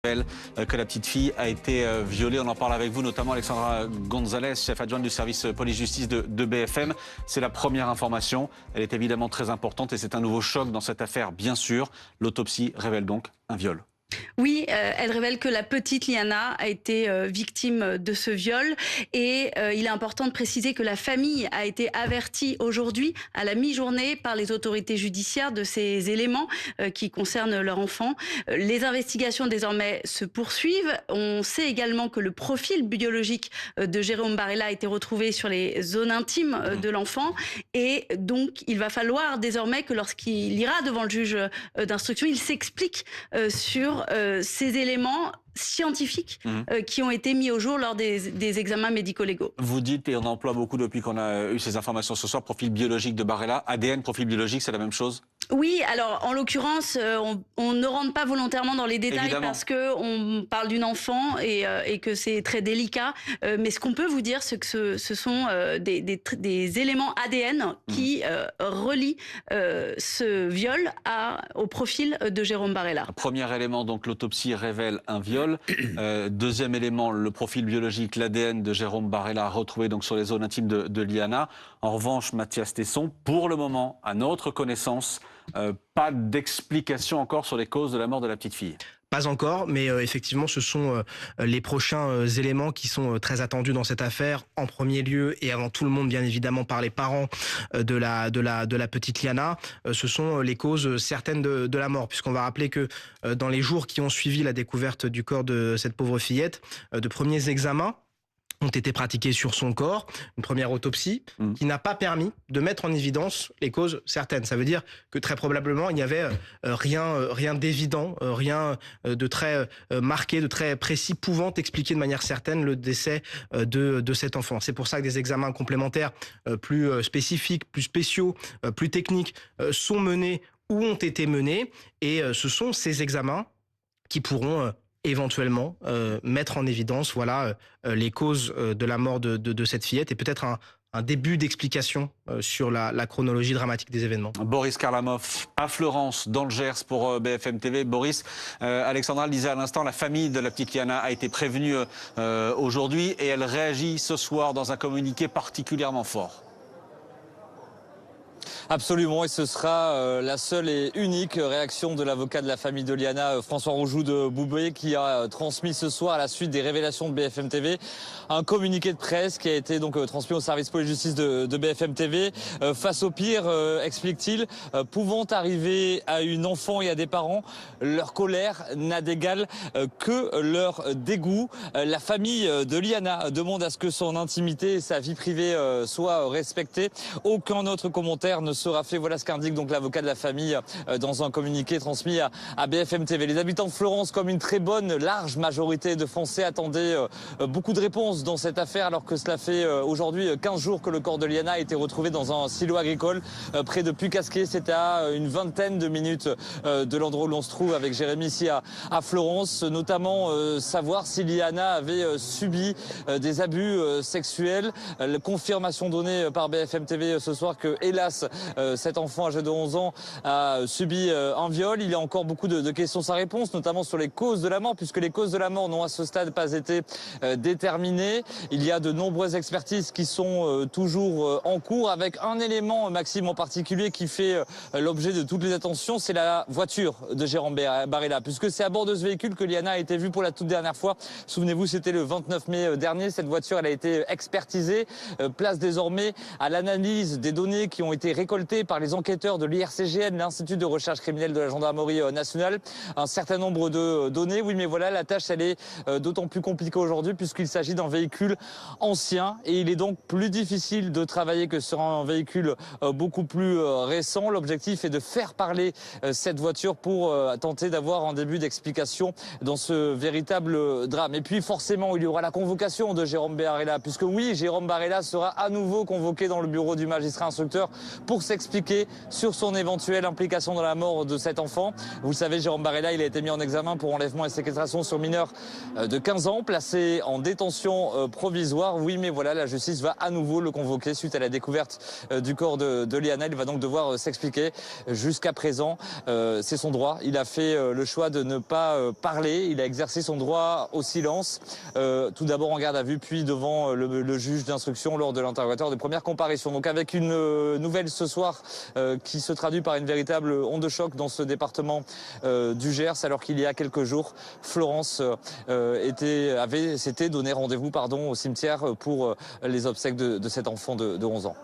Que la petite fille a été violée. On en parle avec vous, notamment Alexandra Gonzalez, chef adjointe du service police-justice de BFM. C'est la première information. Elle est évidemment très importante et c'est un nouveau choc dans cette affaire, bien sûr. L'autopsie révèle donc un viol. Oui, elle révèle que la petite Liana a été victime de ce viol et il est important de préciser que la famille a été avertie aujourd'hui à la mi-journée par les autorités judiciaires de ces éléments qui concernent leur enfant. Les investigations désormais se poursuivent. On sait également que le profil biologique de Jérôme Barella a été retrouvé sur les zones intimes de l'enfant et donc il va falloir désormais que lorsqu'il ira devant le juge d'instruction, il s'explique sur ces éléments scientifiques qui ont été mis au jour lors des examens médico-légaux. Vous dites, et on emploie beaucoup depuis qu'on a eu ces informations ce soir, profil biologique de Barella. ADN, profil biologique, c'est la même chose? Oui, alors en l'occurrence, on ne rentre pas volontairement dans les détails. Évidemment. Parce qu'on parle d'une enfant et que c'est très délicat. Mais ce qu'on peut vous dire, c'est que ce sont des éléments ADN qui relient ce viol au profil de Jérôme Barella. Premier élément, donc l'autopsie révèle un viol. Deuxième élément, le profil biologique, l'ADN de Jérôme Barella retrouvé donc sur les zones intimes de Liana. En revanche, Mathias Tesson, pour le moment, à notre connaissance, pas d'explication encore sur les causes de la mort de la petite fille. Pas encore, mais effectivement, ce sont les prochains éléments qui sont très attendus dans cette affaire. En premier lieu, et avant tout le monde, bien évidemment, par les parents de la petite Liana, ce sont les causes certaines de la mort. Puisqu'on va rappeler que dans les jours qui ont suivi la découverte du corps de cette pauvre fillette, de premiers examens ont été pratiqués sur son corps, une première autopsie qui n'a pas permis de mettre en évidence les causes certaines. Ça veut dire que très probablement il n'y avait rien d'évident, rien de très marqué, de très précis, pouvant expliquer de manière certaine le décès de cet enfant. C'est pour ça que des examens complémentaires plus spécifiques, plus spéciaux, plus techniques sont menés ou ont été menés, et ce sont ces examens qui pourront éventuellement mettre en évidence les causes de la mort de cette fillette et peut-être un début d'explication sur la chronologie dramatique des événements. Boris Karlamov à Florence, dans le Gers pour BFM TV. Boris, Alexandra le disait à l'instant, la famille de la petite Liana a été prévenue aujourd'hui et elle réagit ce soir dans un communiqué particulièrement fort. Absolument, et ce sera la seule et unique réaction de l'avocat de la famille de Liana, François Roujoud de Boubé, qui a transmis ce soir, à la suite des révélations de BFM TV, un communiqué de presse qui a été donc transmis au service police-justice de BFM TV. Face au pire, explique-t-il, pouvant arriver à une enfant et à des parents, leur colère n'a d'égal que leur dégoût. La famille de Liana demande à ce que son intimité et sa vie privée soient respectées. Aucun autre commentaire ne sera fait. Voilà ce qu'indique donc l'avocat de la famille dans un communiqué transmis à BFM TV. Les habitants de Florence, comme une très large majorité de Français, attendaient beaucoup de réponses dans cette affaire, alors que cela fait aujourd'hui 15 jours que le corps de Liana a été retrouvé dans un silo agricole près de Pucasquet. C'est à une vingtaine de minutes de l'endroit où l'on se trouve avec Jérémy ici à Florence, notamment savoir si Liana avait subi des abus sexuels. La confirmation donnée par BFM TV ce soir que, hélas, cet enfant âgé de 11 ans a subi un viol. Il y a encore beaucoup de questions sans réponse, notamment sur les causes de la mort, puisque les causes de la mort n'ont à ce stade pas été déterminées. Il y a de nombreuses expertises qui sont toujours en cours, avec un élément, Maxime, en particulier, qui fait l'objet de toutes les attentions, c'est la voiture de Jérôme Barella, puisque c'est à bord de ce véhicule que Liana a été vue pour la toute dernière fois. Souvenez-vous, c'était le 29 mai dernier. Cette voiture, elle a été expertisée. Place désormais à l'analyse des données qui ont été récoltées par les enquêteurs de l'IRCGN, l'Institut de recherche criminelle de la gendarmerie nationale. Un certain nombre de données. Oui, mais voilà, la tâche, elle est d'autant plus compliquée aujourd'hui puisqu'il s'agit d'un véhicule ancien et il est donc plus difficile de travailler que sur un véhicule beaucoup plus récent. L'objectif est de faire parler cette voiture pour tenter d'avoir un début d'explication dans ce véritable drame. Et puis forcément, il y aura la convocation de Jérôme Barella, puisque oui, Jérôme Barella sera à nouveau convoqué dans le bureau du magistrat instructeur pour pour s'expliquer sur son éventuelle implication dans la mort de cet enfant. Vous le savez, Jérôme Barella, il a été mis en examen pour enlèvement et séquestration sur mineur de 15 ans, placé en détention provisoire. Oui, mais voilà, la justice va à nouveau le convoquer suite à la découverte du corps de Liana. Il va donc devoir s'expliquer. Jusqu'à présent, c'est son droit. Il a fait le choix de ne pas parler. Il a exercé son droit au silence, tout d'abord en garde à vue, puis devant le juge d'instruction lors de l'interrogatoire de première comparution. Donc avec une nouvelle ce soir qui se traduit par une véritable onde de choc dans ce département du Gers, alors qu'il y a quelques jours, Florence s'était donné rendez-vous au cimetière pour les obsèques de cet enfant de 11 ans.